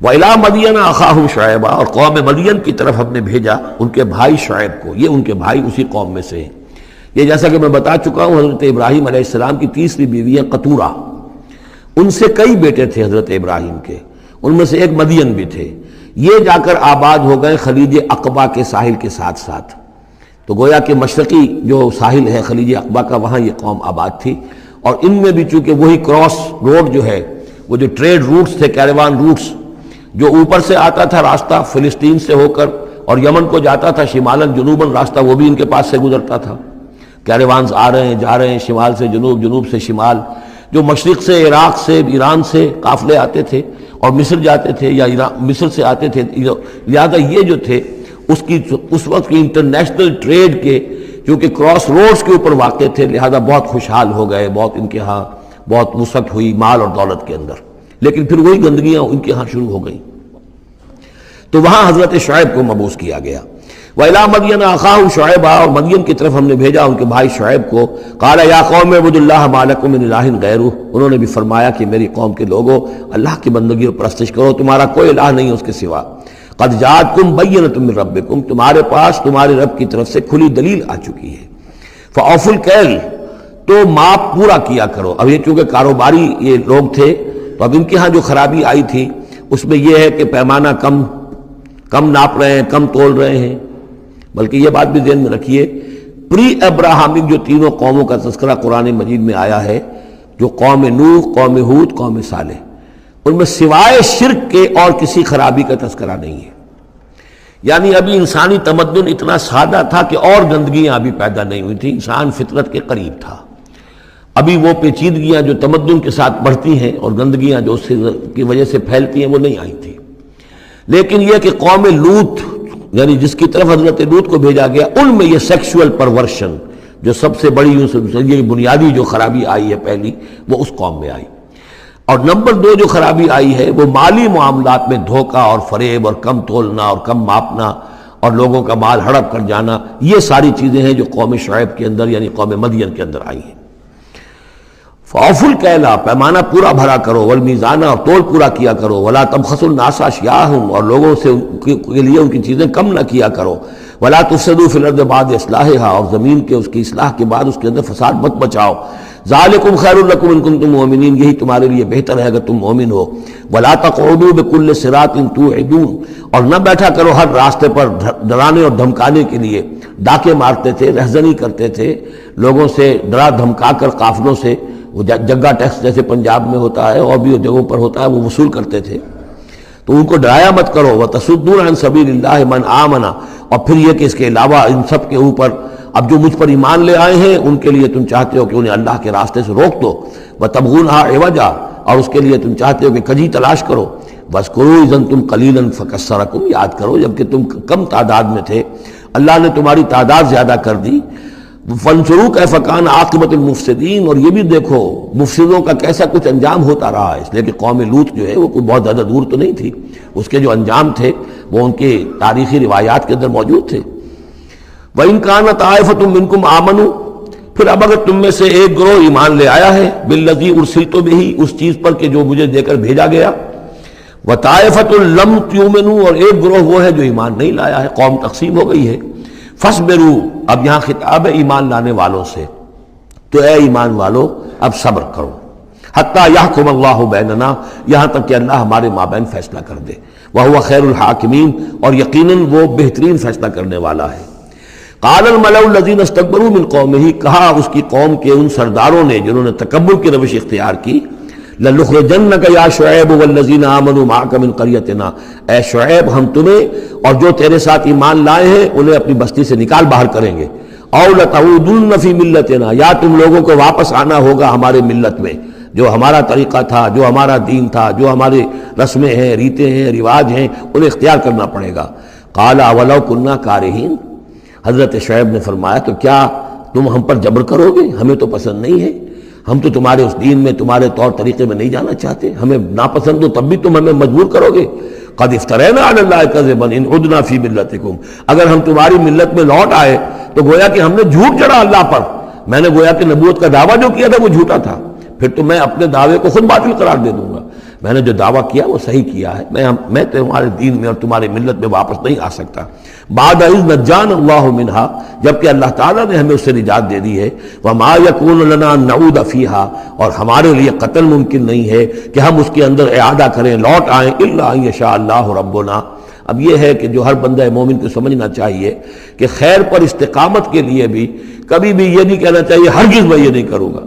وَإِلَىٰ مَدْيَنَ أَخَاهُمْ شُعَيْبًا، اور قوم مدین کی طرف ہم نے بھیجا ان کے بھائی شعیب کو. یہ ان کے بھائی اسی قوم میں سے ہیں. یہ جیسا کہ میں بتا چکا ہوں حضرت ابراہیم علیہ السلام کی تیسری بیوی ہے قطورہ. ان سے کئی بیٹے تھے حضرت ابراہیم کے، ان میں سے ایک مدین بھی تھے. یہ جا کر آباد ہو گئے خلیج عقبہ کے ساحل کے ساتھ ساتھ. تو گویا کہ مشرقی جو ساحل ہے خلیج عقبہ کا، وہاں یہ قوم آباد تھی. اور ان میں بھی چونکہ وہی کراس روڈ جو ہے، وہ جو ٹریڈ روٹس تھے، کیروان روٹس، جو اوپر سے آتا تھا راستہ فلسطین سے ہو کر اور یمن کو جاتا تھا شمالاً جنوباً راستہ، وہ بھی ان کے پاس سے گزرتا تھا. کیروانز آ رہے ہیں جا رہے ہیں، شمال سے جنوب، جنوب سے شمال. جو مشرق سے عراق سے ایران سے قافلے آتے تھے اور مصر جاتے تھے یا مصر سے آتے تھے. لہٰذا یہ جو تھے اس وقت کی انٹرنیشنل ٹریڈ کے چونکہ کراس روڈز کے اوپر واقع تھے، لہذا بہت خوشحال ہو گئے، بہت ان کے ہاں بہت وسعت ہوئی مال اور دولت کے اندر. لیکن پھر وہی گندگیاں ان کے ہاں شروع ہو گئیں. تو وہاں حضرت شعیب کو مبعوث کیا گیا. وَإِلَىٰ مَدْيَنَ أَخَاهُمْ شُعَيْبًا، اور مدین کی طرف ہم نے بھیجا ان کے بھائی شعیب کو. قَالَ يَا قَوْمِ اعْبُدُوا اللَّهَ مَا لَكُم مِّنْ إِلَٰهٍ غَيْرُهُ، انہوں نے بھی فرمایا کہ میری قوم کے لوگوں اللہ کی بندگی اور پرستش کرو، تمہارا کوئی الہ نہیں ہے اس کے سوا. قَدْ جَاءَتْكُم بَيِّنَةٌ مِّن رَّبِّكُم، تمہارے پاس تمہارے رب کی طرف سے کھلی دلیل آ چکی ہے. فَأَوْفُوا الْكَيْلَ، تو ماپ پورا کیا کرو. اب یہ چونکہ کاروباری یہ لوگ تھے تو اب ان کے ہاں جو خرابی آئی تھی اس میں یہ ہے کہ پیمانہ کم ناپ رہے ہیں، کم تول رہے ہیں. بلکہ یہ بات بھی ذہن میں رکھیے، پری ابراہمک جو تینوں قوموں کا تذکرہ قرآن مجید میں آیا ہے، جو قوم نوح، قوم ہود، قوم صالح، ان میں سوائے شرک کے اور کسی خرابی کا تذکرہ نہیں ہے. یعنی ابھی انسانی تمدن اتنا سادہ تھا کہ اور گندگیاں ابھی پیدا نہیں ہوئی تھیں، انسان فطرت کے قریب تھا. ابھی وہ پیچیدگیاں جو تمدن کے ساتھ بڑھتی ہیں اور گندگیاں جو اس کی وجہ سے پھیلتی ہیں وہ نہیں آئی تھی. لیکن یہ کہ قوم لوط، یعنی جس کی طرف حضرت لوط کو بھیجا گیا، ان میں یہ سیکشول پرورشن جو سب سے بڑی یہ بنیادی جو خرابی آئی ہے پہلی، وہ اس قوم میں آئی. اور نمبر 2 جو خرابی آئی ہے وہ مالی معاملات میں دھوکہ اور فریب اور کم تولنا اور کم ماپنا اور لوگوں کا مال ہڑپ کر جانا. یہ ساری چیزیں ہیں جو قوم شعیب کے اندر یعنی قوم مدین کے اندر آئی ہیں. فَأَوْفُوا الْكَيْلَ، پیمانہ پورا بھرا کرو، وَالْمِيزَانَ، اور تول پورا کیا کرو، وَلَا تَبْخَسُوا النَّاسَ أَشْيَاءَهُمْ، اور لوگوں سے کے لیے ان کی چیزیں کم نہ کیا کرو. وَلَا تُفْسِدُوا فِي الْأَرْضِ بَعْدَ إِصْلَاحِهَا، اور زمین کے اس کی اصلاح کے بعد اس کے اندر فساد مت مچاؤ. ذَلِكُمْ خَيْرٌ لَكُمْ إِن كُنتُم مُؤْمِنِينَ، یہی تمہارے لیے بہتر ہے اگر تم مومن ہو. وَلَا تَقْعُدُوا بِكُلِّ صِرَاطٍ تُوعِدُونَ، اور نہ بیٹھا کرو ہر راستے پر ڈرانے اور دھمکانے کے لیے. ڈاکے مارتے تھے، رہزنی کرتے تھے لوگوں سے، ڈرا دھمکا کر قافلوں سے، وہ جگہ ٹیکس جیسے پنجاب میں ہوتا ہے اور بھی جگہوں پر ہوتا ہے وہ وصول کرتے تھے. تو ان کو ڈرایا مت کرو. وَتَصُدُّونَ عَن سَبِيلِ اللَّهِ مَنْ آمَنَ، اور پھر یہ کہ اس کے علاوہ ان سب کے اوپر اب جو مجھ پر ایمان لے آئے ہیں ان کے لیے تم چاہتے ہو کہ انہیں اللہ کے راستے سے روک دو. وَتَبْغُونَهَا عِوَجًا، اور اس کے لیے تم چاہتے ہو کہ کجی تلاش کرو. وَاذْكُرُوا إِذْ أَنْتُمْ قَلِيلًا فَكَثَّرَكُمْ، یاد کرو جب کہ تم کم تعداد میں تھے اللہ نے تمہاری تعداد زیادہ کر دی. فَانْظُرُوا كَيْفَ كَانَ عَاقِبَةُ الْمُفْسِدِينَ، اور یہ بھی دیکھو مفسدوں کا کیسا کچھ انجام ہوتا رہا ہے. اس لیے کہ قوم لوط جو ہے وہ کوئی بہت زیادہ دور تو نہیں تھی، اس کے جو انجام تھے وہ ان کے تاریخی روایات کے اندر موجود تھے. وَإِنْ كَانَ طَائِفَةٌ مِّنْكُمْ آمَنُوا، پھر اب اگر تم میں سے ایک گروہ ایمان لے آیا ہے بِالَّذِي أُرْسِلْتُ بِهِ، اس چیز پر کہ جو مجھے دے کر بھیجا گیا. وَطَائِفَةٌ لَمْ تُؤْمِنُوا، اور ایک گروہ وہ ہے جو ایمان نہیں لایا ہے، قوم تقسیم ہو گئی ہے. فَاصْبِرُوا، اب یہاں خطاب ہے ایمان لانے والوں سے، تو اے ایمان والو اب صبر کرو. حتیٰ یحکم اللہ بیننا، یہاں تک کہ اللہ ہمارے مابین فیصلہ کر دے. وہو خیر الحاکمین، اور یقیناً وہ بہترین فیصلہ کرنے والا ہے. قال الملأ الذین استکبروا من قومہ، کہا اس کی قوم کے ان سرداروں نے جنہوں نے تکبر کی روش اختیار کی، لَنُخْرِجَنَّكَ يَا شُعَيْبُ وَالَّذِينَ آمَنُوا مَعَكَ مِنْ قَرْيَتِنَا، اے شعیب ہم تمہیں اور جو تیرے ساتھ ایمان لائے ہیں انہیں اپنی بستی سے نکال باہر کریں گے. أَوْ لَتَعُودُنَّ فِي مِلَّتِنَا، یا تم لوگوں کو واپس آنا ہوگا ہمارے ملت میں، جو ہمارا طریقہ تھا، جو ہمارا دین تھا، جو ہماری رسمیں ہیں، ریتیں ہیں، رواج ہیں، انہیں اختیار کرنا پڑے گا. قَالَ أَوَلَوْ كُنَّا كَارِهِينَ، حضرت شعیب نے فرمایا تو کیا تم ہم پر جبر کرو گے؟ ہمیں تو پسند نہیں ہے، ہم تو تمہارے اس دین میں، تمہارے طور طریقے میں نہیں جانا چاہتے، ہمیں ناپسند ہو تب بھی تم ہمیں مجبور کرو گے. قد افترینا علی اللہ کذبا ان عدنا فی ملتکم، اگر ہم تمہاری ملت میں لوٹ آئے تو گویا کہ ہم نے جھوٹ چڑھا اللہ پر. میں نے گویا کہ نبوت کا دعویٰ جو کیا تھا وہ جھوٹا تھا، پھر تو میں اپنے دعوے کو خود باطل قرار دے دوں گا. میں نے جو دعویٰ کیا وہ صحیح کیا ہے، میں تمہارے دین میں اور تمہاری ملت میں واپس نہیں آ سکتا۔ بعد اذ نجانا اللہ منہا، جبکہ اللہ تعالیٰ نے ہمیں اس سے نجات دے دی ہے۔ وما یکون لنا ان نعود فیہا، اور ہمارے لیے قتل ممکن نہیں ہے کہ ہم اس کے اندر اعادہ کریں، لوٹ آئیں، الا ان یشاء اللہ ربنا۔ اب یہ ہے کہ جو ہر بندہ مومن کو سمجھنا چاہیے کہ خیر پر استقامت کے لیے بھی کبھی بھی یہ نہیں کہنا چاہیے ہرگز میں یہ نہیں کروں گا۔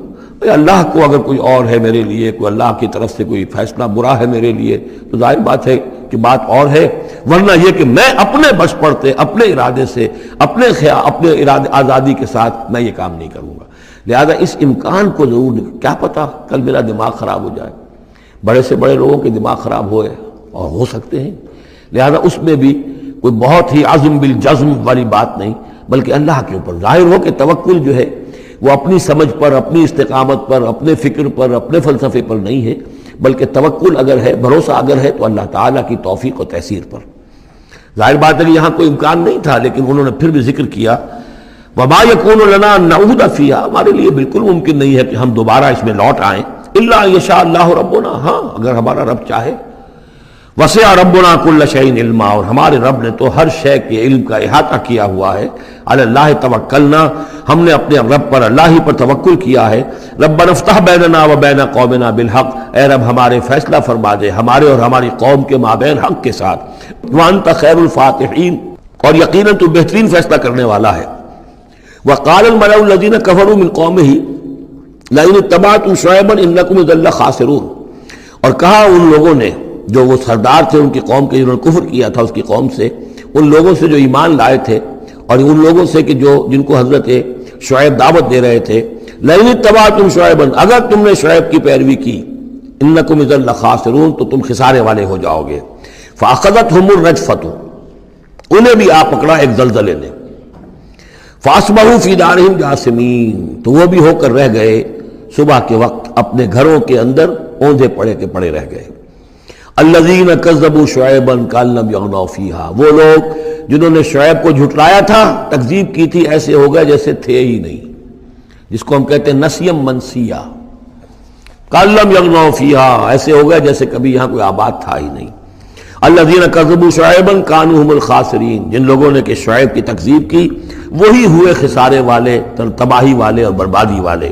اللہ کو اگر کوئی اور ہے میرے لیے، کوئی اللہ کی طرف سے کوئی فیصلہ برا ہے میرے لیے، تو ظاہر بات ہے کہ بات اور ہے، ورنہ یہ کہ میں اپنے بس پڑتے، اپنے ارادے سے، اپنے ارادے آزادی کے ساتھ میں یہ کام نہیں کروں گا۔ لہذا اس امکان کو ضرور، کیا پتہ کل میرا دماغ خراب ہو جائے، بڑے سے بڑے لوگوں کے دماغ خراب ہوئے اور ہو سکتے ہیں، لہذا اس میں بھی کوئی بہت ہی عزم بالجزم والی بات نہیں، بلکہ اللہ کے اوپر ظاہر ہو کہ توکل جو ہے وہ اپنی سمجھ پر، اپنی استقامت پر، اپنے فکر پر، اپنے فلسفے پر نہیں ہے، بلکہ توکل اگر ہے، بھروسہ اگر ہے تو اللہ تعالیٰ کی توفیق و تیسیر پر۔ ظاہر بات ہے کہ یہاں کوئی امکان نہیں تھا، لیکن انہوں نے پھر بھی ذکر کیا وما یکون لنا ان نعود فیہا، ہمارے لیے بالکل ممکن نہیں ہے کہ ہم دوبارہ اس میں لوٹ آئیں، الا ان یشاء اللہ ربنا، ہاں اگر ہمارا رب چاہے۔ وسع ربنا کل شیء علما، اور ہمارے رب نے تو ہر شے کے علم کا احاطہ کیا ہوا ہے۔ علی اللہ توکلنا، ہم نے اپنے رب پر، اللہ ہی پر توکل کیا ہے۔ ربنا افتح بیننا و بین قومنا بالحق، اے رب ہمارے فیصلہ فرما دے ہمارے اور ہماری قوم کے مابین حق کے ساتھ۔ وانت خیر الفاتحین، اور یقیناً تو بہترین فیصلہ کرنے والا ہے۔ وقال الملأ الذین کفروا من قومہ لئن اتبعتم شعیبا انکم اذا لخاسرون، اور کہا ان لوگوں نے جو وہ سردار تھے ان کی قوم کے، جنہوں نے کفر کیا تھا اس کی قوم سے، ان لوگوں سے جو ایمان لائے تھے، اور ان لوگوں سے کہ جن کو حضرت شعیب دعوت دے رہے تھے، لئن اتبعتم شعیبا، اگر تم نے شعیب کی پیروی کی، انکم اذا لخاسرون، تو تم خسارے والے ہو جاؤ گے۔ فاخذتهم الرجفۃ، انہیں بھی آ پکڑا ایک زلزلے نے۔ فاصبحوا فی دارہم جاثمین، تو وہ بھی ہو کر رہ گئے صبح کے وقت اپنے گھروں کے اندر اوندھے پڑے کے پڑے رہ گئے۔ الذین کذبوا شعیبا کأن لم یغنوا فیہا، وہ لوگ جنہوں نے شعیب کو جھٹلایا تھا، تکذیب کی تھی، ایسے ہو گئے جیسے تھے ہی نہیں، جس کو ہم کہتے ہیں نسیم منسیہ۔ کأن لم یغنوا فیہا، ایسے ہو گئے جیسے کبھی یہاں کوئی آباد تھا ہی نہیں۔ الذین کذبوا شعیبا کانوا هم الخاسرین، جن لوگوں نے کہ شعیب کی تکذیب کی وہی ہوئے خسارے والے، تباہی والے اور بربادی والے۔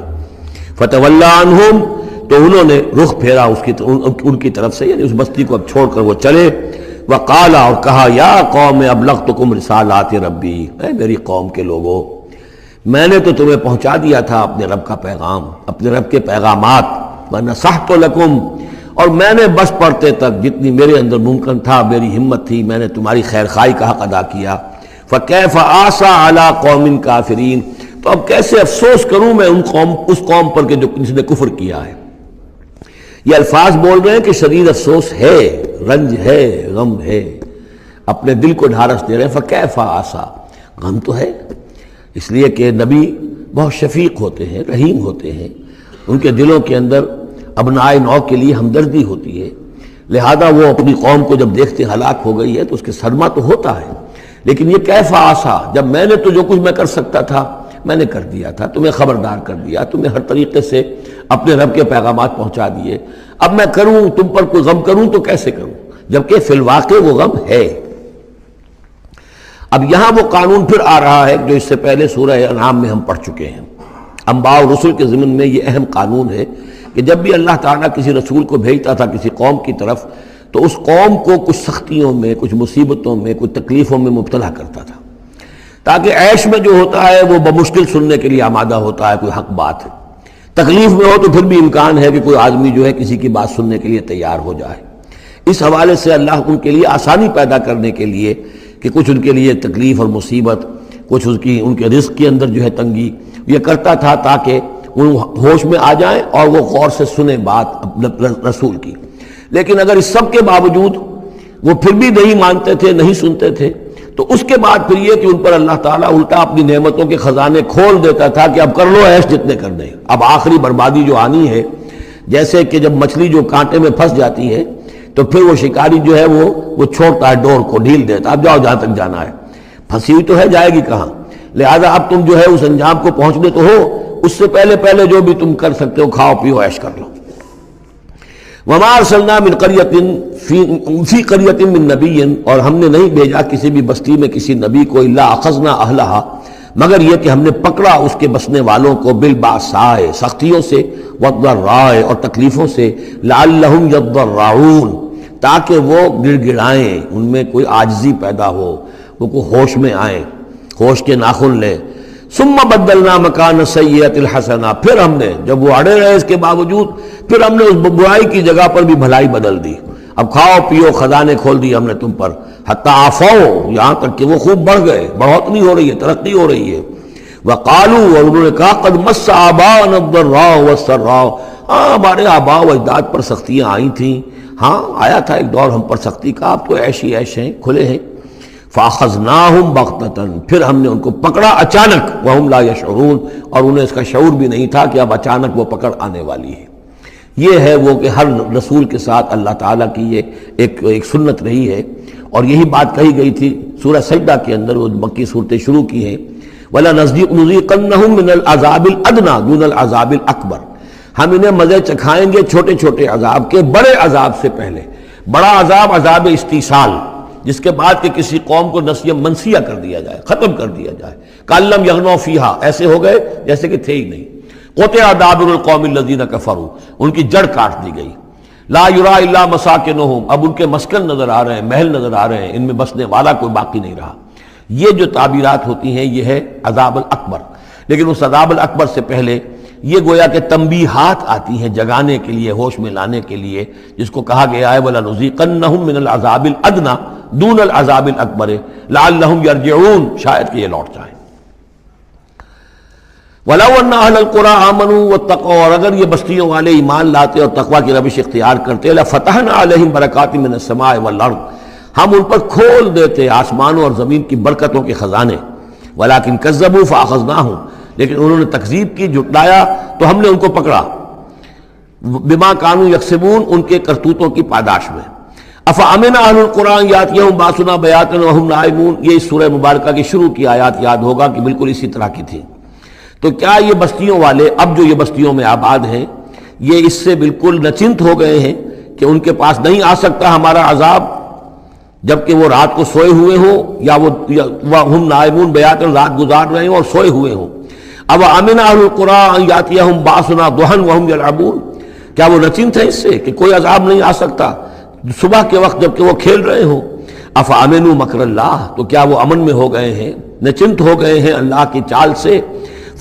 فتولی عنہم، تو انہوں نے رخ پھیرا ان کی طرف سے، یعنی اس بستی کو اب چھوڑ کر وہ چلے۔ وقال، اور کہا، یا قوم ابلغتکم رسالات ربی، اے میری قوم کے لوگوں، میں نے تو تمہیں پہنچا دیا تھا اپنے رب کا پیغام، اپنے رب کے پیغامات، ونصحت لکم، اور میں نے بس پڑھتے تک جتنی میرے اندر ممکن تھا، میری ہمت تھی، میں نے تمہاری خیر خواہی کا حق ادا کیا۔ فکیف آسیٰ علی قوم کافرین، تو اب کیسے افسوس کروں میں اس قوم پر کہ جس نے کفر کیا ہے۔ یہ الفاظ بول رہے ہیں کہ شدید افسوس ہے، رنج ہے، غم ہے، اپنے دل کو ڈھارس دے رہے ہیں۔ فکیف آسیٰ، غم تو ہے، اس لیے کہ نبی بہت شفیق ہوتے ہیں، رحیم ہوتے ہیں، ان کے دلوں کے اندر ابنائے نو کے لیے ہمدردی ہوتی ہے، لہذا وہ اپنی قوم کو جب دیکھتے ہلاک ہو گئی ہے تو اس کے صدمہ تو ہوتا ہے، لیکن یہ کیف آسیٰ، جب میں نے تو جو کچھ میں کر سکتا تھا میں نے کر دیا تھا، تمہیں خبردار کر دیا، تمہیں ہر طریقے سے اپنے رب کے پیغامات پہنچا دیے، اب میں کروں تم پر کوئی غم کروں تو کیسے کروں، جبکہ فی الواقع وہ غم ہے۔ اب یہاں وہ قانون پھر آ رہا ہے جو اس سے پہلے سورہ انعام میں ہم پڑھ چکے ہیں۔ انبیاء اور رسل کے ضمن میں یہ اہم قانون ہے کہ جب بھی اللہ تعالیٰ کسی رسول کو بھیجتا تھا کسی قوم کی طرف، تو اس قوم کو کچھ سختیوں میں، کچھ مصیبتوں میں، کچھ تکلیفوں میں مبتلا کرتا تھا، تاکہ عیش میں جو ہوتا ہے وہ بمشکل سننے کے لیے آمادہ ہوتا ہے، کوئی حق بات ہے، تکلیف میں ہو تو پھر بھی امکان ہے کہ کوئی آدمی جو ہے کسی کی بات سننے کے لیے تیار ہو جائے۔ اس حوالے سے اللہ ان کے لیے آسانی پیدا کرنے کے لیے کہ کچھ ان کے لیے تکلیف اور مصیبت، کچھ ان کے رزق کے اندر جو ہے تنگی، یہ کرتا تھا تاکہ وہ ہوش میں آ جائیں اور وہ غور سے سنیں بات رسول کی۔ لیکن اگر اس سب کے باوجود وہ پھر بھی نہیں مانتے تھے، نہیں سنتے تھے، تو اس کے بعد پھر یہ کہ ان پر اللہ تعالیٰ الٹا اپنی نعمتوں کے خزانے کھول دیتا تھا کہ اب کر لو عیش جتنے کرنے، اب آخری بربادی جو آنی ہے، جیسے کہ جب مچھلی جو کانٹے میں پھنس جاتی ہے تو پھر وہ شکاری جو ہے وہ چھوڑتا ہے ڈور کو، ڈھیل دیتا، اب جاؤ جہاں تک جانا ہے، پھنسی ہوئی تو ہے، جائے گی کہاں، لہذا اب تم جو ہے اس انجام کو پہنچنے تو ہو، اس سے پہلے جو بھی تم کر سکتے ہو، کھاؤ پیو عیش کر لو۔ وما ارسلنا من قریۃ فی قریۃ من نبی، اور ہم نے نہیں بھیجا کسی بھی بستی میں کسی نبی کو الا اخذنا اہلہا، مگر یہ کہ ہم نے پکڑا اس کے بسنے والوں کو بالباساء سختیوں سے، والضراء اور تکلیفوں سے، لعلہم یضرعون تاکہ وہ گڑ گڑائیں، ان میں کوئی عاجزی پیدا ہو، وہ کوئی ہوش میں آئیں، ہوش کے ناخن لیں۔ ثم بدلنا مکان السیئۃ الحسنہ، پھر ہم نے جب وہ اڑے رہے اس کے باوجود، پھر ہم نے اس برائی کی جگہ پر بھی بھلائی بدل دی۔ اب کھاؤ پیو، خزانے کھول دیے ہم نے تم پر، حتی عفو، یہاں تک کہ وہ خوب بڑھ گئے، بڑھوتری ہو رہی ہے، ترقی ہو رہی ہے۔ وقالوا، اور انہوں نے کہا قد مس آباءنا الضراء والسراء، ہاں ہمارے آباء و اجداد پر سختیاں آئی تھیں، ہاں آیا تھا ایک دور ہم پر سختی کا، اب تو ایشی عیش ہیں، کھلے ہیں۔ فاخذناہم بغتۃ، پھر ہم نے ان کو پکڑا اچانک، وہم لا یشعرون، اور انہیں اس کا شعور بھی نہیں تھا کہ اب اچانک وہ پکڑ آنے والی ہے۔ یہ ہے وہ کہ ہر رسول کے ساتھ اللہ تعالیٰ کی یہ ایک سنت رہی ہے، اور یہی بات کہی گئی تھی سورہ سجدہ کے اندر، وہ مکی صورتیں شروع کی ہیں، وَلَنُذِيقَنَّهُم مِّنَ الْعَذَابِ الْأَدْنَىٰ دُونَ الْعَذَابِ الْأَكْبَرِ، ہم انہیں مزے چکھائیں گے چھوٹے چھوٹے عذاب کے بڑے عذاب سے پہلے۔ بڑا عذاب عذاب استیصال، جس کے بعد کہ کسی قوم کو نسیہ منسیہ کر دیا جائے، ختم کر دیا جائے، کأن لم یغنوا فیہا، ایسے ہو گئے جیسے کہ تھے ہی نہیں۔ قطع دابر القوم الذین کفروا، ان کی جڑ کاٹ دی گئی۔ لا یرا الا مساکنہم، اب ان کے مسکن نظر آ رہے ہیں، محل نظر آ رہے ہیں، ان میں بسنے والا کوئی باقی نہیں رہا۔ یہ جو تعبیرات ہوتی ہیں یہ ہے عذاب الاکبر، لیکن اس عذاب الاکبر سے پہلے یہ گویا کہ تنبیہات آتی ہیں جگانے کے لیے، ہوش میں لانے کے لیے، جس کو کہا گیا ہے وَلَنُذِيقَنَّهُم مِّنَ الْعَذَابِ الْأَدْنَىٰ دُونَ الْعَذَابِ الْأَكْبَرِ لَعَلَّهُمْ يَرْجِعُونَ، شاید کہ یہ لوٹ جائیں۔ وَلَوْ أَنَّ أَهْلَ الْقُرَىٰ آمَنُوا وَاتَّقَوْا، اور اگر یہ بستیوں والے ایمان لاتے اور تقویٰ کی روش اختیار کرتے، لَفَتَحْنَا عَلَيْهِمْ بَرَكَاتٍ مِّنَ السَّمَاءِ وَالْأَرْضِ، ہم ان پر کھول دیتے آسمانوں اور زمین کی برکتوں کے خزانے۔ وَلَٰكِن كَذَّبُوا فَأَخَذْنَاهُمْ، لیکن انہوں نے تکذیب کی، جھٹلایا، تو ہم نے ان کو پکڑا۔ بما كانوا يكسبون، ان کے کرتوتوں کی پاداش میں۔ افامن اہل القرآن یاتیہم باسنا بیاتا وہم نائمون، یہ اس سورہ مبارکہ کی شروع کی آیات یاد ہوگا کہ بالکل اسی طرح کی تھی۔ تو کیا یہ بستیوں والے اب جو یہ بستیوں میں آباد ہیں، یہ اس سے بالکل نچنت ہو گئے ہیں کہ ان کے پاس نہیں آ سکتا ہمارا عذاب، جبکہ وہ رات کو سوئے ہوئے ہوں، یا وہ ہم نائمون بیاتن، رات گزار رہے ہوں اور سوئے ہوئے ہوں۔ اب امن اہل القرآن یاتیہم باسنا ضحی وہم یلعبون، کیا وہ نچنت ہے اس سے کہ کوئی عذاب نہیں آ سکتا صبح کے وقت جبکہ وہ کھیل رہے ہوں؟ افامنوا مکر اللہ، تو کیا وہ امن میں ہو گئے ہیں، نچنت ہو گئے ہیں اللہ کی چال سے؟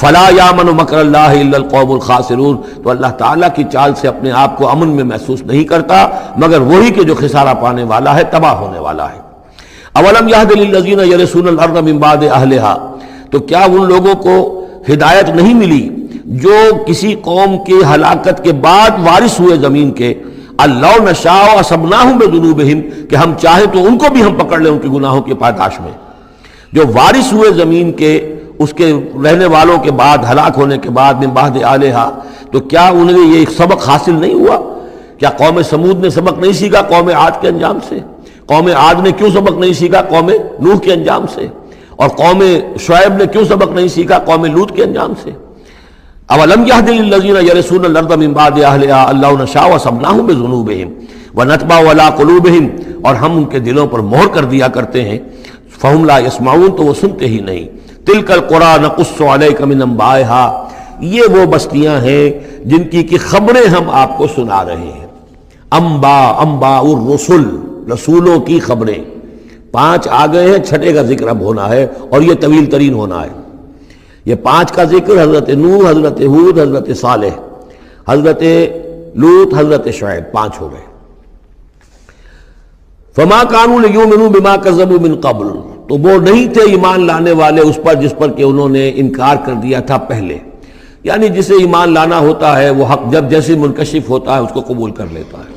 فلا یامن مکر اللہ الا القوم الخاسرون، تو اللہ تعالیٰ کی چال سے اپنے آپ کو امن میں محسوس نہیں کرتا مگر وہی کہ جو خسارہ پانے والا ہے، تباہ ہونے والا ہے۔ اولم یہد للذین یرثون الارض من بعد اہلہا، تو کیا ان لوگوں کو ہدایت نہیں ملی جو کسی قوم کی ہلاکت کے بعد وارث ہوئے زمین کے؟ اللہ نشاء اصبناہم بذنوبہم، کہ ہم چاہیں تو ان کو بھی ہم پکڑ لیں ان کے گناہوں کی پاداش میں۔ جو وارث ہوئے زمین کے، اس کے رہنے والوں کے بعد، ہلاک ہونے کے بعد، من بعد آلہا، تو کیا انہیں یہ سبق حاصل نہیں ہوا؟ کیا قوم سمود نے سبق نہیں سیکھا قوم عاد کے انجام سے؟ قوم عاد نے کیوں سبق نہیں سیکھا قوم نوح کے انجام سے؟ اور قوم شعیب نے کیوں سبق نہیں سیکھا قوم لوط کے انجام سے؟ اولم یہد للذین یرثون الارض من بعد اہلہا ان لو نشاء اصبناہم بذنوبہم ونطبع علی قلوبہم، اور ہم ان کے دلوں پر مہر کر دیا کرتے ہیں، فہم لا یسمعون، تو وہ سنتے ہی نہیں۔ تلک القری نقص علیک من انبائہا، یہ وہ بستیاں ہیں جن کی خبریں ہم آپ کو سنا رہے ہیں۔ انباء الرسل، رسولوں کی خبریں، 5 آ گئے ہیں، 6 کا ذکر اب ہونا ہے، اور یہ طویل ترین ہونا ہے۔ یہ 5 کا ذکر حضرت نوح، حضرت ہود، حضرت صالح، حضرت لوط، حضرت شعیب، 5 ہو گئے۔ فما كانوا ليؤمنوا بما كذبوا من قبل، تو وہ نہیں تھے ایمان لانے والے اس پر جس پر کہ انہوں نے انکار کر دیا تھا پہلے۔ یعنی جسے ایمان لانا ہوتا ہے وہ حق جب جیسے منکشف ہوتا ہے اس کو قبول کر لیتا ہے،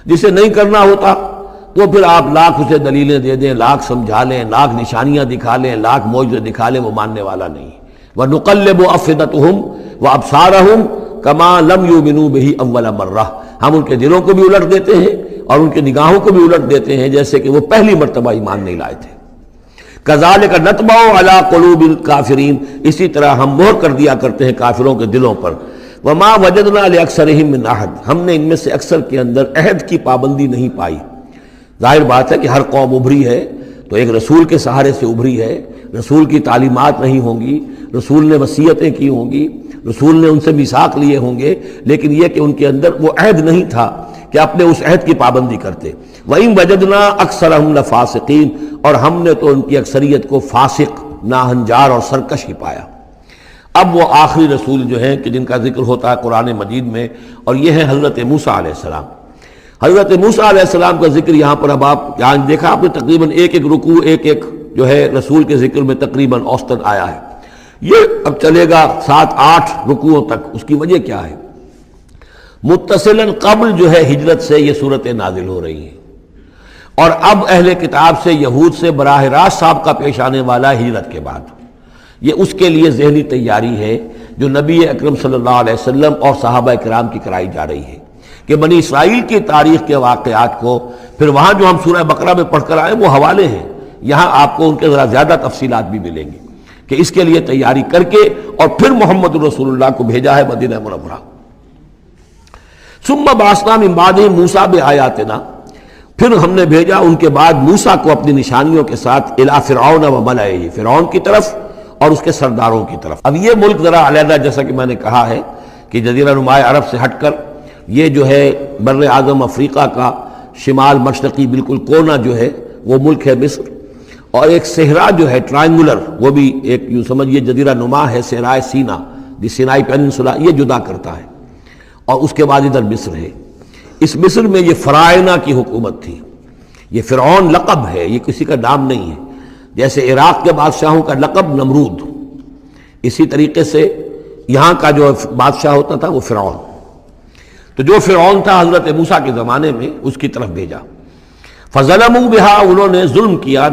جسے نہیں کرنا ہوتا تو پھر آپ لاکھ اسے دلیلیں دے دیں، لاکھ سمجھا لیں، لاکھ نشانیاں دکھا لیں، لاکھ معجزے دکھا لیں، وہ ماننے والا نہیں۔ وَنُقَلِّبُ أَفْئِدَتَهُمْ وَأَبْصَارَهُمْ كَمَا لَمْ يُؤْمِنُوا بِهِ أَوَّلَ مَرَّةٍ، ہم ان کے دلوں کو بھی الٹ دیتے ہیں اور ان کی نگاہوں کو بھی الٹ دیتے ہیں جیسے کہ وہ پہلی مرتبہ ایمان نہیں لائے تھے۔ کذالک نطبع علی قلوب الکافرین، اسی طرح ہم مہر کر دیا کرتے ہیں کافروں کے دلوں پر۔ وما وجدنا لأکثرہم من احد، ہم نے ان میں سے اکثر کے اندر عہد کی پابندی نہیں پائی۔ ظاہر بات ہے کہ ہر قوم ابھری ہے تو ایک رسول کے سہارے سے ابھری ہے، رسول کی تعلیمات نہیں ہوں گی، رسول نے وصیتیں کی ہوں گی، رسول نے ان سے میثاق لیے ہوں گے، لیکن یہ کہ ان کے اندر وہ عہد نہیں تھا کہ اپنے اس عہد کی پابندی کرتے۔ وَإِن وَجَدْنَا أَكْثَرَهُمْ لَفَاسِقِينَ، اور ہم نے تو ان کی اکثریت کو فاسق، ناہنجار اور سرکش ہی پایا۔ اب وہ آخری رسول جو ہیں کہ جن کا ذکر ہوتا ہے قرآن مجید میں، اور یہ ہے حضرت موسیٰ علیہ السلام۔ حضرت موسیٰ علیہ السلام کا ذکر یہاں پر اب آپ یہاں دیکھا آپ نے تقریباً ایک رکوع ایک جو ہے رسول کے ذکر میں تقریباً اوسطاً آیا ہے۔ یہ اب چلے گا 7-8 رکوعوں تک۔ اس کی وجہ کیا ہے؟ متصلاً قبل جو ہے ہجرت سے یہ صورتیں نازل ہو رہی ہیں، اور اب اہل کتاب سے یہود سے براہ راست سابقہ پیش آنے والا ہجرت کے بعد۔ یہ اس کے لیے ذہنی تیاری ہے جو نبی اکرم صلی اللہ علیہ وسلم اور صحابہ کرام کی کرائی جا رہی ہے، کہ بنی اسرائیل کی تاریخ کے واقعات کو پھر وہاں جو ہم سورہ بقرہ میں پڑھ کر آئے وہ حوالے ہیں، یہاں آپ کو ان کے ذرا زیادہ تفصیلات بھی ملیں گی کہ اس کے لیے تیاری کر کے اور پھر محمد رسول اللہ کو بھیجا ہے مدینہ منورہ۔ ثم بعثنا من بعدہ موسیٰ بآیاتنا، پھر ہم نے بھیجا ان کے بعد موسیٰ کو اپنی نشانیوں کے ساتھ الی فرعون و ملئہ، فرعون کی طرف اور اس کے سرداروں کی طرف۔ اب یہ ملک ذرا علیحدہ، جیسا کہ میں نے کہا ہے کہ جزیرہ نما عرب سے ہٹ کر یہ جو ہے بر اعظم افریقہ کا شمال مشرقی بالکل کونا جو ہے وہ ملک ہے مصر، اور ایک صحرا جو ہے ٹرائنگولر، وہ بھی ایک یوں سمجھیے جزیرہ نما ہے، صحرائے سینا، دی سینائی پیننسولا، یہ جدا کرتا ہے، اور اس کے بعد ادھر مصر ہے۔ اس مصر میں یہ فرائنہ کی حکومت تھی۔ یہ فرعون لقب ہے، یہ کسی کا نام نہیں ہے، جیسے عراق کے بادشاہوں کا لقب نمرود، اسی طریقے سے یہاں کا جو بادشاہ ہوتا تھا وہ فرعون۔ تو جو فرعون تھا حضرت موسیٰ کے زمانے میں اس کی طرف بھیجا۔ فظلموا بہا، انہوں نے ظلم کیا،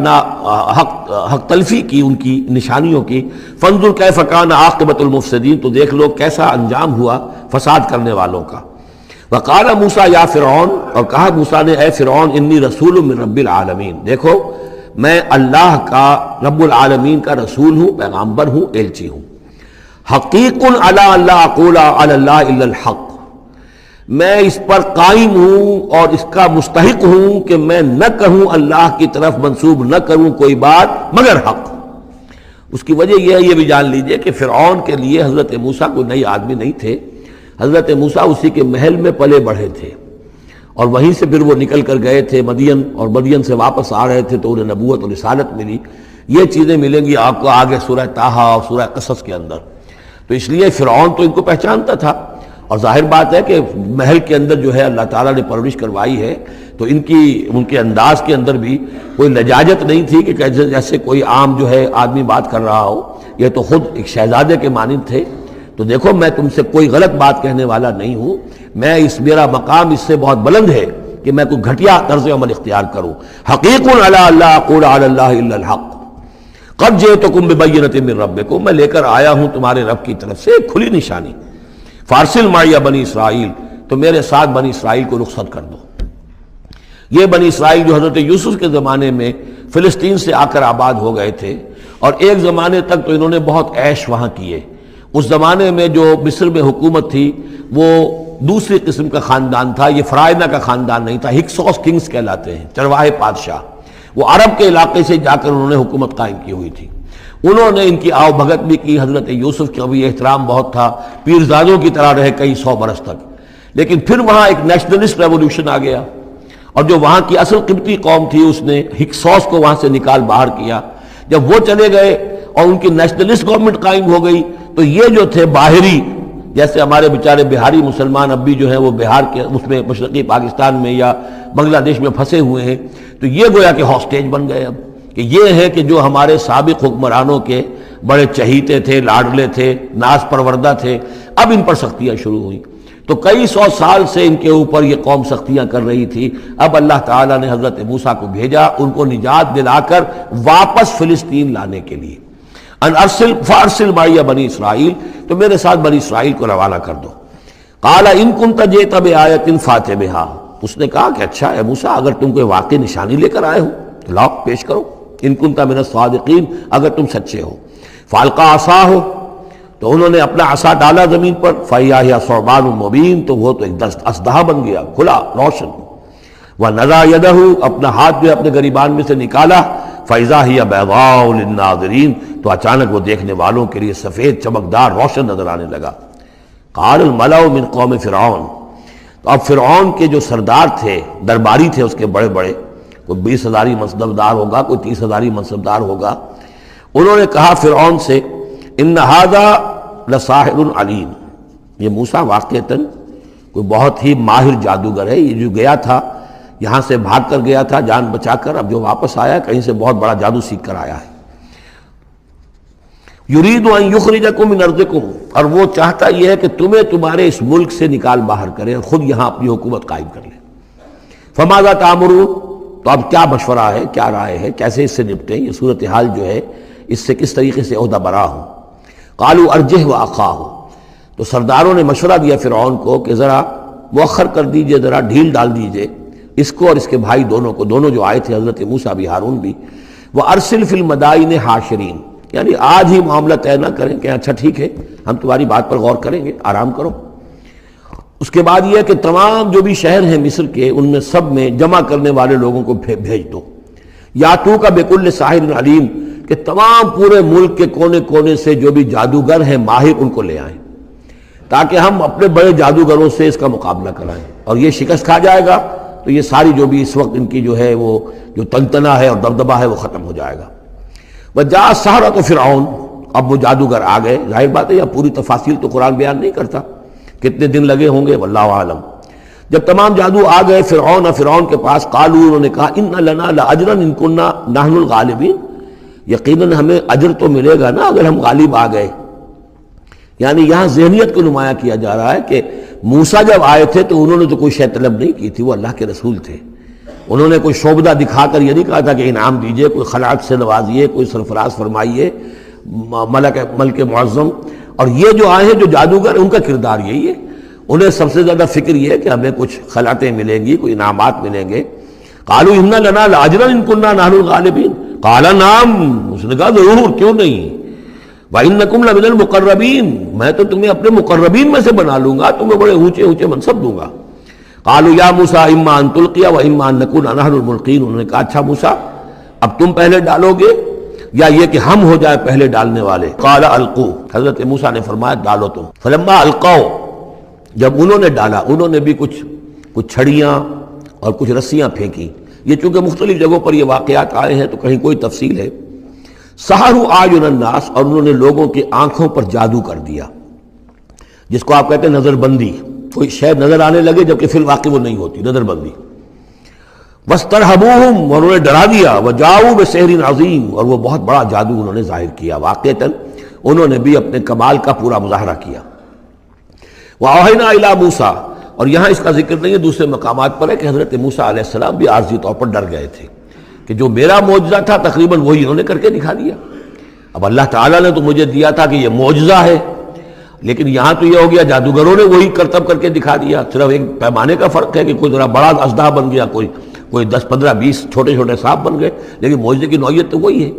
حق تلفی کی ان کی نشانیوں کی۔ فانظر کیف کان عاقبۃ المفسدین، تو دیکھ لو کیسا انجام ہوا فساد کرنے والوں کا۔ وقال موسیٰ یا فرعون، اور کہا موسیٰ نے اے فرعون انی رسول من رب العالمین، دیکھو میں اللہ کا رب العالمین کا رسول ہوں، پیغامبر ہوں، ایلچی ہوں۔ حقیق علی اللہ اقول علی اللہ الا الحق، میں اس پر قائم ہوں اور اس کا مستحق ہوں کہ میں نہ کہوں اللہ کی طرف منسوب نہ کروں کوئی بات مگر حق۔ اس کی وجہ یہ ہے، یہ بھی جان لیجئے کہ فرعون کے لیے حضرت موسیٰ کوئی نئی آدمی نہیں تھے، حضرت موسیٰ اسی کے محل میں پلے بڑھے تھے، اور وہیں سے پھر وہ نکل کر گئے تھے مدین، اور مدین سے واپس آ رہے تھے تو انہیں نبوت اور رسالت ملی۔ یہ چیزیں ملیں گی آپ کو آگے سورہ طٰہٰ اور سورہ قصص کے اندر۔ تو اس لیے فرعون تو ان کو پہچانتا تھا، اور ظاہر بات ہے کہ محل کے اندر جو ہے اللہ تعالیٰ نے پرورش کروائی ہے تو ان کے انداز کے اندر بھی کوئی لجاجت نہیں تھی کہ جیسے کوئی عام جو ہے آدمی بات کر رہا ہو، یہ تو خود ایک شہزادے کے مانند تھے۔ تو دیکھو میں تم سے کوئی غلط بات کہنے والا نہیں ہوں، میرا مقام اس سے بہت بلند ہے کہ میں کوئی گھٹیا طرز عمل اختیار کروں۔ حقیق علی اللہ اقول علی اللہ الا الحق قد جئتکم ببینۃ من ربکم، میں لے کر آیا ہوں تمہارے رب کی طرف سے ایک کھلی نشانی۔ فارسل معی بنی اسرائیل، تو میرے ساتھ بنی اسرائیل کو رخصت کر دو۔ یہ بنی اسرائیل جو حضرت یوسف کے زمانے میں فلسطین سے آ کر آباد ہو گئے تھے، اور ایک زمانے تک تو انہوں نے بہت عیش وہاں کیے۔ اس زمانے میں جو مصر میں حکومت تھی وہ دوسری قسم کا خاندان تھا، یہ فرائنہ کا خاندان نہیں تھا، ہکسوس کنگز کہلاتے ہیں، چرواہے بادشاہ۔ وہ عرب کے علاقے سے جا کر انہوں نے حکومت قائم کی ہوئی تھی۔ انہوں نے ان کی آؤ بھگت بھی کی، حضرت یوسف کا بھی احترام بہت تھا، پیرزادوں کی طرح رہے کئی 100 برس تک۔ لیکن پھر وہاں ایک نیشنلسٹ ریولوشن آ گیا، اور جو وہاں کی اصل قبطی قوم تھی اس نے ہکسوس کو وہاں سے نکال باہر کیا۔ جب وہ چلے گئے اور ان کی نیشنلسٹ گورنمنٹ قائم ہو گئی تو یہ جو تھے باہری، جیسے ہمارے بیچارے بہاری مسلمان اب بھی جو ہیں وہ بہار کے اس میں مشرقی پاکستان میں یا بنگلہ دیش میں پھنسے ہوئے ہیں، تو یہ گویا کہ ہاسٹیج بن گئے اب، کہ یہ ہے کہ جو ہمارے سابق حکمرانوں کے بڑے چہیتے تھے، لاڈلے تھے، ناز پروردہ تھے، اب ان پر سختیاں شروع ہوئیں۔ تو کئی 100 سال سے ان کے اوپر یہ قوم سختیاں کر رہی تھی۔ اب اللہ تعالیٰ نے حضرت موسیٰ کو بھیجا ان کو نجات دلا کر واپس فلسطین لانے کے لیے۔ ان ارسل فارسل معی بنی اسرائیل، تو میرے ساتھ بنی اسرائیل کو روانہ کر دو۔ قال ان کنت جئت بآیۃ فأت بہا، اس نے کہا کہ اچھا اے موسیٰ اگر تم کوئی واقعی نشانی لے کر آئے ہو تو لاؤ پیش کرو، ان کنت من الصادقین، اگر تم سچے ہو۔ فالقى عصاہ، تو انہوں نے اپنا عصا ڈالا زمین پر، فَإِذَا هِيَ ثُعْبَانٌ مُبِينٌ، تو وہ تو ایک اسدحہ بن گیا کھلا روشن۔ وَنَزَعَ يَدَهُ، اپنا ہاتھ جو اپنے گریبان میں سے نکالا، فَإِذَا هِيَ بَيْضَاءُ لِلنَّاظِرِينَ، تو اچانک وہ دیکھنے والوں کے لیے سفید چمکدار روشن نظر آنے لگا۔ قال الملأ من قوم فرعون، تو اب فرعون کے جو سردار تھے، درباری تھے اس کے بڑے بڑے، کوئی 20,000 منصبدار ہوگا، کوئی 30,000 منصبدار ہوگا، انہوں نے کہا فرعون سے، ان ھذا لساحر علیم، یہ موسیٰ واقعتاً کوئی بہت ہی ماہر جادوگر ہے، یہ جو گیا تھا یہاں سے بھاگ کر گیا تھا جان بچا کر، اب جو واپس آیا کہیں سے بہت بڑا جادو سیکھ کر آیا ہے۔ یرید ان یخرجکم من ارضکم، اور وہ چاہتا یہ ہے کہ تمہیں تمہارے اس ملک سے نکال باہر کرے اور خود یہاں اپنی حکومت قائم کر لے۔ فماذا تأمرون، تو اب کیا مشورہ ہے، کیا رائے ہے، کیسے اس سے نپٹیں، یہ صورتحال جو ہے اس سے کس طریقے سے عہدہ برا ہوں۔ قالوا ارجہ واخاہ، تو سرداروں نے مشورہ دیا فرعون کو کہ ذرا مؤخر کر دیجئے، ذرا ڈھیل ڈال دیجئے اس کو اور اس کے بھائی دونوں کو، دونوں جو آئے تھے حضرت موسیٰ بھی ہارون بھی، وارسل فی المدائن حاشرین، یعنی آج ہی معاملہ طے نہ کریں کہ اچھا ٹھیک ہے ہم تمہاری بات پر غور کریں گے، آرام کرو۔ اس کے بعد یہ ہے کہ تمام جو بھی شہر ہیں مصر کے، ان میں سب میں جمع کرنے والے لوگوں کو بھیج دو، یا تو کا بکل ساحر علیم، کہ تمام پورے ملک کے کونے کونے سے جو بھی جادوگر ہیں ماہر ان کو لے آئیں، تاکہ ہم اپنے بڑے جادوگروں سے اس کا مقابلہ کرائیں، اور یہ شکست کھا جائے گا تو یہ ساری جو بھی اس وقت ان کی جو ہے وہ جو تنتنا ہے اور دبدبہ ہے وہ ختم ہو جائے گا۔ وجاء السحرۃ فرعون، اب وہ جادوگر آ گئے، ظاہر بات ہے یا پوری تفاصیل تو قرآن بیان نہیں کرتا کتنے دن لگے ہوں گے، واللہ عالم۔ جب تمام جادو آ گئے فرعون کے پاس، قالوا، انہوں نے کہا، ان لنا لاجرا ان كنا نحن الغالبین، یقیناً ہمیں اجر تو ملے گا نا اگر ہم غالب آ گئے۔ یعنی یہاں ذہنیت کو نمایاں کیا جا رہا ہے کہ موسیٰ جب آئے تھے تو انہوں نے تو کوئی شے طلب نہیں کی تھی، وہ اللہ کے رسول تھے، انہوں نے کوئی شعبدہ دکھا کر یہ نہیں کہا تھا کہ انعام دیجئے، کوئی خلعت سے نوازیے، کوئی سرفراز فرمائیے، ملک معظم۔ اور یہ جو آئے ہیں جو جادوگر، ان کا کردار یہی ہے، انہیں سب سے زیادہ فکر یہ ہے کہ ہمیں کچھ خلعتیں ملیں گی، کوئی انعامات ملیں گے۔ قالوا ان لنا لاجرا ان كنا نحن الغالبین، قال نعم، اس نے کہا ضرور، کیوں نہیں، وَإِنَّكُمْ لَمِنَ الْمُقَرَّبِينَ، میں تو تمہیں اپنے مقربین میں سے بنا لوں گا، تمہیں بڑے اونچے اونچے منصب دوں گا۔ قالوا یا موسیٰ اما ان تلقی واما ان نکون نحن الملقین، انہوں نے کہا اچھا موسیٰ اب تم پہلے ڈالو گے یا یہ کہ ہم ہو جائے پہلے ڈالنے والے؟ قال القوا، حضرت موسیٰ نے فرمایا ڈالو تم۔ فلما القوا، جب انہوں نے ڈالا، انہوں نے بھی کچھ چھڑیاں اور کچھ رسیاں پھینکی، یہ چونکہ مختلف جگہوں پر یہ واقعات آئے ہیں تو کہیں کوئی تفصیل ہے۔ سحروا اعین الناس، اور انہوں نے لوگوں کی آنکھوں پر جادو کر دیا، جس کو آپ کہتے ہیں نظر بندی، کوئی شے نظر آنے لگے جبکہ فی الواقع وہ نہیں ہوتی، نظر بندی۔ واسترہبوہم، اور انہوں نے ڈرا دیا، وجاؤوا بسحر عظیم، اور وہ بہت بڑا جادو انہوں نے ظاہر کیا، واقعتاً انہوں نے بھی اپنے کمال کا پورا مظاہرہ کیا۔ واوحینا الی موسیٰ، اور یہاں اس کا ذکر نہیں ہے، دوسرے مقامات پر ہے کہ حضرت موسیٰ علیہ السلام بھی عارضی طور پر ڈر گئے تھے کہ جو میرا معجزہ تھا تقریباً وہی انہوں نے کر کے دکھا دیا۔ اب اللہ تعالیٰ نے تو مجھے دیا تھا کہ یہ معجزہ ہے، لیکن یہاں تو یہ ہو گیا جادوگروں نے وہی کرتب کر کے دکھا دیا، صرف ایک پیمانے کا فرق ہے کہ کوئی ذرا بڑا اژدہا بن گیا، کوئی 10 15 20 چھوٹے چھوٹے سانپ بن گئے، لیکن معجزے کی نوعیت تو وہی ہے۔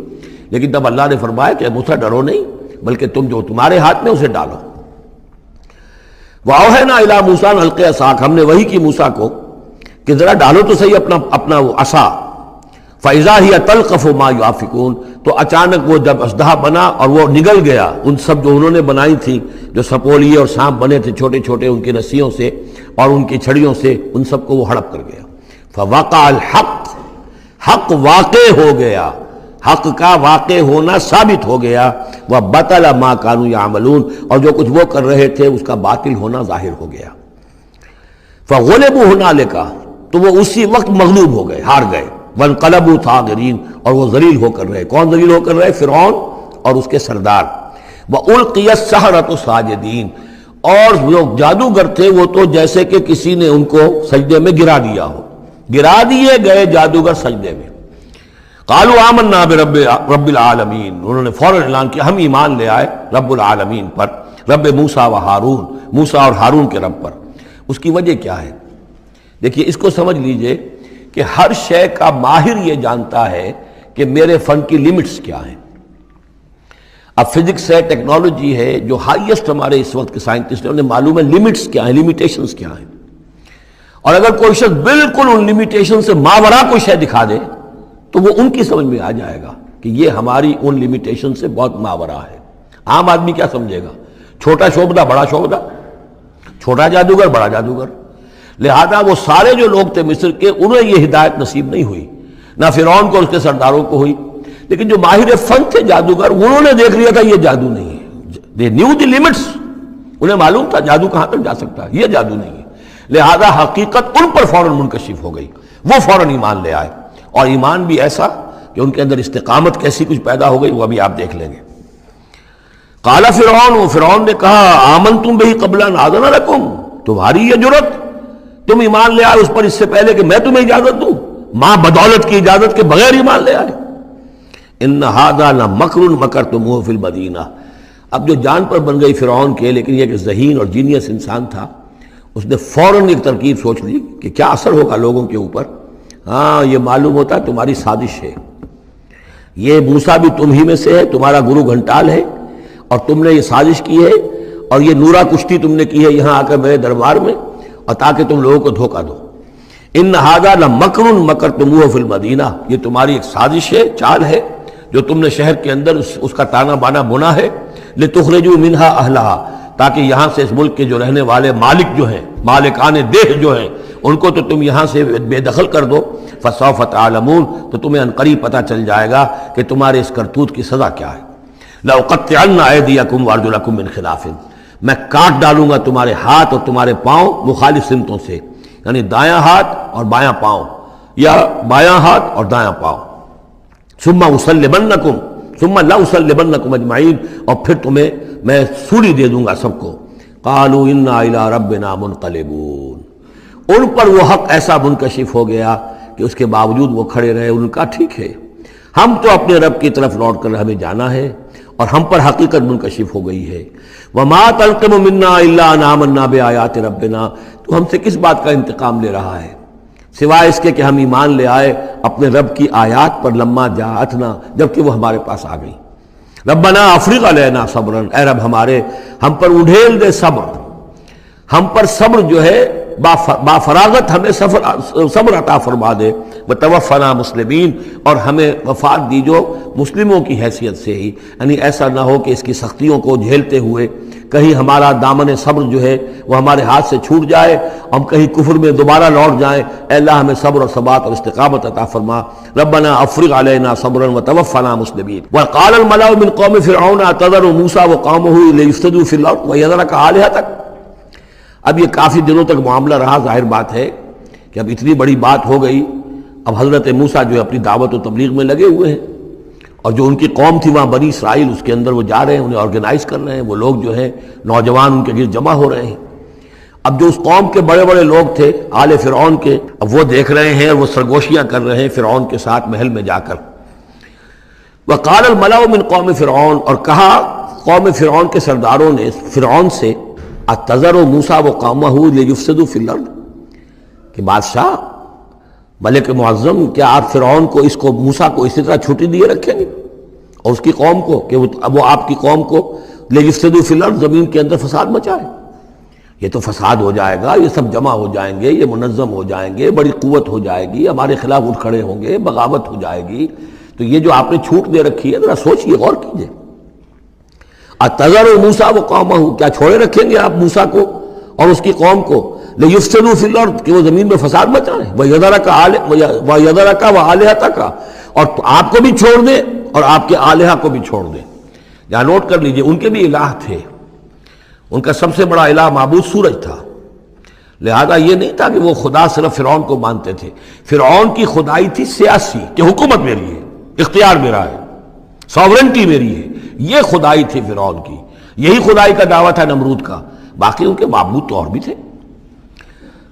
لیکن تب اللہ نے فرمایا کہ موسیٰ ڈرو نہیں، بلکہ تم جو تمہارے ہاتھ میں اسے ڈالو۔ وَأَوْحَيْنَا إِلَىٰ مُوسَىٰ أَنْ أَلْقِ عَصَاكَ، ہم نے وہی کی موسیٰ کو کہ ذرا ڈالو تو صحیح اپنا وہ عصا۔ فَإِذَا هِيَ تَلْقَفُ مَا يَأْفِكُونَ، تو اچانک وہ جب اژدہا بنا اور وہ نگل گیا ان سب جو انہوں نے بنائی تھی، جو سپولیے اور سانپ بنے تھے چھوٹے چھوٹے ان کی رسیوں سے اور ان کی چھڑیوں سے، ان سب کو وہ ہڑپ کر گیا۔ فَوَقَعَ الْحَقُّ، حق واقع ہو گیا، حق کا واقع ہونا ثابت ہو گیا۔ وَبَطَلَ مَا كَانُوا يَعْمَلُونَ، اور جو کچھ وہ کر رہے تھے اس کا باطل ہونا ظاہر ہو گیا۔ فَغُلِبُوا هُنَالِكَ، تو وہ اسی وقت مغلوب ہو گئے، ہار گئے۔ وَانْقَلَبُوا صَاغِرِينَ، اور وہ ذلیل ہو کر رہے، کون ذلیل ہو کر رہے؟ فرعون اور اس کے سردار۔ وَأُلْقِيَ السَّحَرَةُ سَاجِدِينَ، اور جو جادوگر تھے وہ تو جیسے کہ کسی نے ان کو سجدے میں گرا دیا ہو، گرا دیے گئے جادوگر سجدے میں۔ قالوا آمنا برب العالمین، انہوں نے فوراً اعلان کیا ہم ایمان لے آئے رب العالمین پر، رب موسیٰ و ہارون، موسیٰ اور ہارون کے رب پر۔ اس کی وجہ کیا ہے؟ دیکھیے اس کو سمجھ لیجئے کہ ہر شے کا ماہر یہ جانتا ہے کہ میرے فن کی لیمٹس کیا ہیں۔ اب فزکس ہے، ٹیکنالوجی ہے، جو ہائیسٹ ہمارے اس وقت کے سائنٹسٹ ہیں انہیں معلوم ہے لمٹس کیا ہیں، لمیٹیشنز کیا ہیں، اور اگر کوئی شخص بالکل ان لمیٹیشن سے ماورا کوئی شے دکھا دے تو وہ ان کی سمجھ میں آ جائے گا کہ یہ ہماری ان لمیٹیشن سے بہت ماورا ہے۔ عام آدمی کیا سمجھے گا؟ چھوٹا شعبدہ بڑا شعبدہ، چھوٹا جادوگر بڑا جادوگر۔ لہذا وہ سارے جو لوگ تھے مصر کے، انہیں یہ ہدایت نصیب نہیں ہوئی، نہ فرعون کو اور اس کے سرداروں کو ہوئی، لیکن جو ماہر فن تھے جادوگر، انہوں نے دیکھ لیا تھا یہ جادو نہیں ہے، they knew the limits، انہیں معلوم تھا جادو کہاں تک جا سکتا ہے، یہ جادو نہیں ہے، لہذا حقیقت ان پر فوراً منکشف ہو گئی، وہ فوراً ایمان لے آئے، اور ایمان بھی ایسا کہ ان کے اندر استقامت کیسی کچھ پیدا ہو گئی وہ ابھی آپ دیکھ لیں گے۔ قال فرعون، فرعون نے کہا آمنتم بہ قبل ان آذن لکم، تمہاری یہ جرت، تم ایمان لے آئے اس پر اس سے پہلے کہ میں تمہیں اجازت دوں، ماں بدولت کی اجازت کے بغیر ایمان لے آئے۔ ان ھذا لمکر مکرتموہ فی المدینہ، اب جو جان پر بن گئی فرعون کے، لیکن یہ کہ ذہین اور جینیس انسان تھا، اس نے فوراً ایک ترکیب سوچ لی کہ کیا اثر ہوگا لوگوں کے اوپر، ہاں یہ معلوم ہوتا ہے تمہاری سازش ہے، یہ موسیٰ بھی تم ہی میں سے ہے، تمہارا گرو گھنٹال ہے، اور تم نے یہ سازش کی ہے اور یہ نورا کشتی تم نے کی ہے یہاں آ کر میرے دربار میں، اور تاکہ تم لوگوں کو دھوکہ دو۔ ان ھذا لمکر مکرتموہ فی المدینہ، یہ تمہاری ایک سازش ہے، چال ہے جو تم نے شہر کے اندر اس کا تانا بانا بنا ہے، لتخرجوا منہا اہلہا، تاکہ یہاں سے اس ملک کے جو رہنے والے مالک جو ہیں، مالکان دیہ جو ہیں، ان کو تو تم یہاں سے بے دخل کر دو، فسوف تعلمون، تو تمہیں عنقریب پتہ چل جائے گا کہ تمہارے اس کرتوت کی سزا کیا ہے۔ لأقطعن أيديكم وأرجلكم من خلاف، میں کاٹ ڈالوں گا تمہارے ہاتھ اور تمہارے پاؤں مخالف سمتوں سے، یعنی دایاں ہاتھ اور بایاں پاؤں، یا بایاں ہاتھ اور دایاں پاؤں۔ ثم أصلبنكم ثم لأصلبنكم أجمعين، اور پھر تمہیں میں سولی دے دوں گا سب کو۔ قالوا إنا إلى ربنا منقلبون، ان پر وہ حق ایسا منکشف ہو گیا کہ اس کے باوجود وہ کھڑے رہے، ان کا ٹھیک ہے، ہم تو اپنے رب کی طرف لوٹ کر ہمیں جانا ہے، اور ہم پر حقیقت منکشف ہو گئی ہے۔ وما تنقم منا الا ان آمنا بآیات ربنا، تو ہم سے کس بات کا انتقام لے رہا ہے سوائے اس کے کہ ہم ایمان لے آئے اپنے رب کی آیات پر، لما جاءتنا، جبکہ وہ ہمارے پاس آ گئی۔ ربنا افرغ علینا صبرا، اے رب ہمارے ہم پر اڈھیل دے صبر، ہم پر صبر جو ہے با فراغت ہمیں صبر عطا فرما دے، وتوفنا مسلمین، اور ہمیں وفات دی جو مسلموں کی حیثیت سے ہی، یعنی ایسا نہ ہو کہ اس کی سختیوں کو جھیلتے ہوئے کہیں ہمارا دامن صبر جو ہے وہ ہمارے ہاتھ سے چھوٹ جائے، ہم کہیں کفر میں دوبارہ لوٹ جائیں۔ اے اللہ ہمیں صبر اور ثبات اور استقامت عطا فرما۔ ربنا افرغ علینا صبرا وتوفنا مسلمین۔ وقال الملأ من قوم فرعون اتذر موسیٰ وقومه لیفسدوا فی الارض ویذرک آلہتک، اب یہ کافی دنوں تک معاملہ رہا، ظاہر بات ہے کہ اب اتنی بڑی بات ہو گئی، اب حضرت موسیٰ جو ہے اپنی دعوت و تبلیغ میں لگے ہوئے ہیں، اور جو ان کی قوم تھی وہاں بنی اسرائیل، اس کے اندر وہ جا رہے ہیں، انہیں آرگنائز کر رہے ہیں، وہ لوگ جو ہیں نوجوان ان کے گرد جمع ہو رہے ہیں۔ اب جو اس قوم کے بڑے بڑے لوگ تھے آل فرعون کے، اب وہ دیکھ رہے ہیں اور وہ سرگوشیاں کر رہے ہیں فرعون کے ساتھ محل میں جا کر۔ وقال الملأ من قوم فرعون، اور کہا قوم فرعون کے سرداروں نے فرعون سے، اتذر موسیٰ وقومہ لیفسدوا فی الارض، کہ بادشاہ ملک معظم کیا آپ فرعون کو، اس کو موسیٰ کو اسی طرح چھٹی دیے رکھیں گے، اور اس کی قوم کو کہ وہ آپ کی قوم کو لیفسدوا فی الارض، زمین کے اندر فساد مچائے؟ یہ تو فساد ہو جائے گا، یہ سب جمع ہو جائیں گے، یہ منظم ہو جائیں گے، بڑی قوت ہو جائے گی، ہمارے خلاف اٹھ کھڑے ہوں گے، بغاوت ہو جائے گی، تو یہ جو آپ نے چھوٹ دے رکھی ہے ذرا سوچئے، غور کیجئے۔ اتذر موسیٰ وقومہ، کیا چھوڑے رکھیں گے آپ موسیٰ کو اور اس کی قوم کو، لیفسدوا فی الارض، کہ وہ زمین میں فساد مچائیں، ویذرک وآلہتک، اور آپ کو بھی چھوڑ دیں اور آپ کے آلہہ کو بھی چھوڑ دیں۔ یہاں نوٹ کر لیجئے، ان کے بھی الہ تھے، ان کا سب سے بڑا الہ معبود سورج تھا، لہذا یہ نہیں تھا کہ وہ خدا صرف فرعون کو مانتے تھے، فرعون کی خدائی تھی سیاسی، کہ حکومت میری ہے، اختیار میرا ہے، ساورنٹی میری ہے، یہ خدائی تھی فرعون کی، یہی خدائی کا دعویٰ تھا نمرود کا، باقی ان کے معبود تو اور بھی تھے،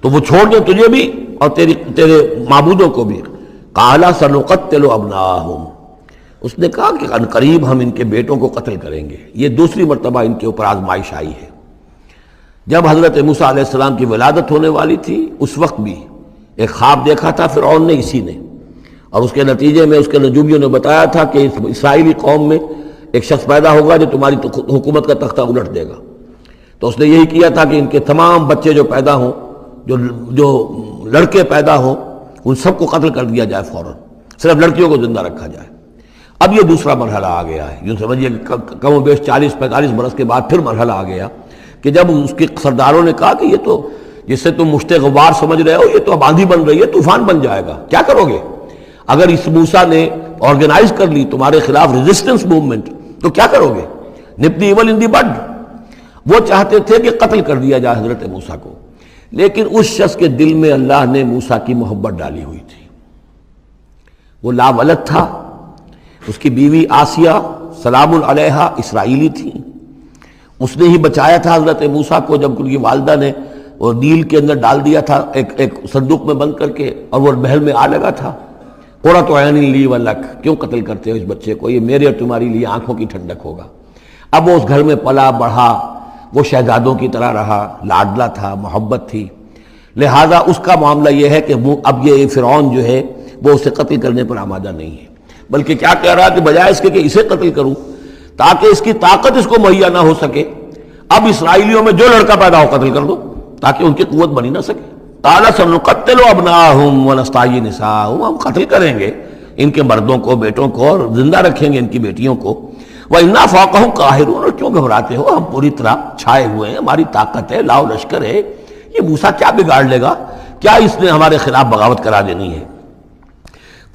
تو وہ چھوڑ دیں تجھے بھی اور تیرے معبودوں کو بھی۔ قال سنقتل ابناءہم، اس نے کہا کہ عنقریب ہم ان کے بیٹوں کو قتل کریں گے۔ یہ دوسری مرتبہ ان کے اوپر آزمائش آئی ہے۔ جب حضرت موسیٰ علیہ السلام کی ولادت ہونے والی تھی اس وقت بھی ایک خواب دیکھا تھا فرعون نے، اسی نے، اور اس کے نتیجے میں اس کے نجومیوں نے بتایا تھا کہ اس اسرائیلی قوم میں ایک شخص پیدا ہوگا جو تمہاری حکومت کا تختہ الٹ دے گا. تو اس نے یہی کیا تھا کہ ان کے تمام بچے جو پیدا ہوں، جو لڑکے پیدا ہوں، ان سب کو قتل کر دیا جائے فوراً، صرف لڑکیوں کو زندہ رکھا جائے. اب یہ دوسرا مرحلہ آ گیا ہے، یوں سمجھیے کہ کم و بیش 40-45 برس کے بعد پھر مرحلہ آ گیا کہ جب اس کے سرداروں نے کہا کہ یہ تو جسے تم مشت غبار سمجھ رہے ہو، یہ تو اب آندھی بن رہی ہے، طوفان بن جائے گا، کیا کرو گے؟ اگر اس موسیٰ نے آرگنائز کر لی تمہارے خلاف ریزسٹنس موومنٹ تو کیا کرو گے؟ نپ دی ایول ان دی بڈ. وہ چاہتے تھے کہ قتل کر دیا جائے حضرت موسیٰ کو، لیکن اس شخص کے دل میں اللہ نے موسیٰ کی محبت ڈالی ہوئی تھی. وہ لا ولد تھا، اس کی بیوی آسیہ سلام علیہا اسرائیلی تھی، اس نے ہی بچایا تھا حضرت موسیٰ کو جب ان کی والدہ نے وہ نیل کے اندر ڈال دیا تھا ایک صندوق میں بند کر کے، اور وہ محل میں آ لگا تھا. قرۃ عین لی ولک، کیوں قتل کرتے ہو اس بچے کو، یہ میرے اور تمہاری لیے آنکھوں کی ٹھنڈک ہوگا. اب وہ اس گھر میں پلا بڑھا، وہ شہزادوں کی طرح رہا، لاڈلا تھا، محبت تھی. لہذا اس کا معاملہ یہ ہے کہ اب یہ فرعون جو ہے وہ اسے قتل کرنے پر آمادہ نہیں ہے، بلکہ کیا کہہ رہا کہ بجائے اس کے کہ اسے قتل کروں تاکہ اس کی طاقت اس کو مہیا نہ ہو سکے، اب اسرائیلیوں میں جو لڑکا پیدا ہو قتل کر دو تاکہ ان کی قوت بنی نہ سکے. قال سنقتل ابناءهم ونستحيي نساءهم، ہم قتل کریں گے ان کے مردوں کو، بیٹوں کو، اور زندہ رکھیں گے ان کی بیٹیوں کو. وَإِنَّا فَوْقَهُمْ قَاهِرُونَ، اور کیوں گھبراتے ہو، ہم پوری طرح چھائے ہوئے ہیں، ہماری طاقت ہے، لاؤ لشکر ہے، یہ موسیٰ کیا بگاڑ لے گا، کیا اس نے ہمارے خلاف بغاوت کرا دینی ہے.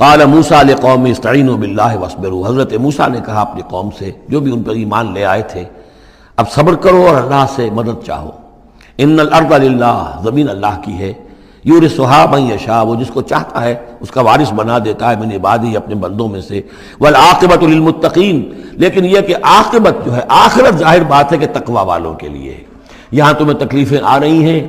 قال موسیٰ لقوم استعینوا باللہ واصبروا، حضرت موسیٰ نے کہا اپنی قوم سے جو بھی ان پر ایمان لے آئے تھے، اب صبر کرو اور اللہ سے مدد چاہو. ان الارض للہ، زمین اللہ کی ہے، یورثھا من یشاء، وہ جس کو چاہتا ہے اس کا وارث بنا دیتا ہے، من عبادہ، اپنے بندوں میں سے. والعاقبۃ للمتقین، لیکن یہ کہ عاقبت جو ہے، آخرت ظاہر بات ہے کہ تقوی والوں کے لیے ہے. یہاں تمہیں تکلیفیں آ رہی ہیں،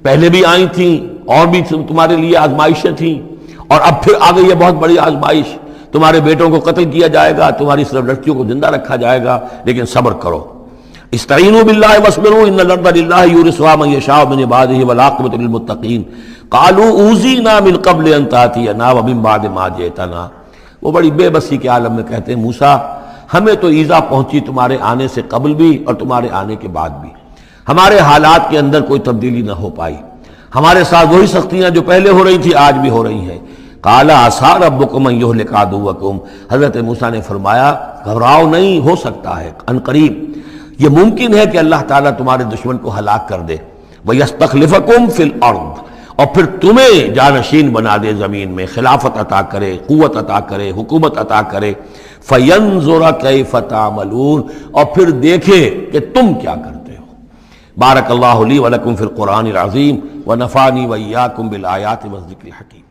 پہلے بھی آئی تھیں، اور بھی تمہارے لیے آزمائشیں تھیں، اور اب پھر آ گئی ہے بہت بڑی آزمائش، تمہارے بیٹوں کو قتل کیا جائے گا، تمہاری صرف لڑکیوں کو زندہ رکھا جائے گا، لیکن صبر کرو. استعینوا باللہ واصبروا ان الارض للہ یورثھا من یشاء من عبادہ والعاقبۃ للمتقین. قالوا اوذینا من قبل ان تاتینا ومن بعد ما جئتنا، وہ بڑی بے بسی کے عالم میں کہتے ہیں موسیٰ ہمیں تو ایذا پہنچی تمہارے آنے سے قبل بھی اور تمہارے آنے کے بعد بھی، ہمارے حالات کے اندر کوئی تبدیلی نہ ہو پائی، ہمارے ساتھ وہی سختیاں جو پہلے ہو رہی تھی آج بھی ہو رہی ہیں. قال عسیٰ ربکم ان یہلک عدوکم، حضرت موسیٰ نے فرمایا گھبراؤ نہیں، ہو سکتا ہے عن قریب یہ ممکن ہے کہ اللہ تعالیٰ تمہارے دشمن کو ہلاک کر دے. وَيَسْتَخْلِفَكُمْ فِي الْأَرْضِ، اور پھر تمہیں جانشین بنا دے زمین میں، خلافت عطا کرے، قوت عطا کرے، حکومت عطا کرے. فَيَنْظُرَ كَيْفَ تَعْمَلُونَ، اور پھر دیکھے کہ تم کیا کرتے ہو. بارک اللہ لی ولکم فی القرآن العظیم ونفعنی وإیاکم بالآیات والذکر الحکیم.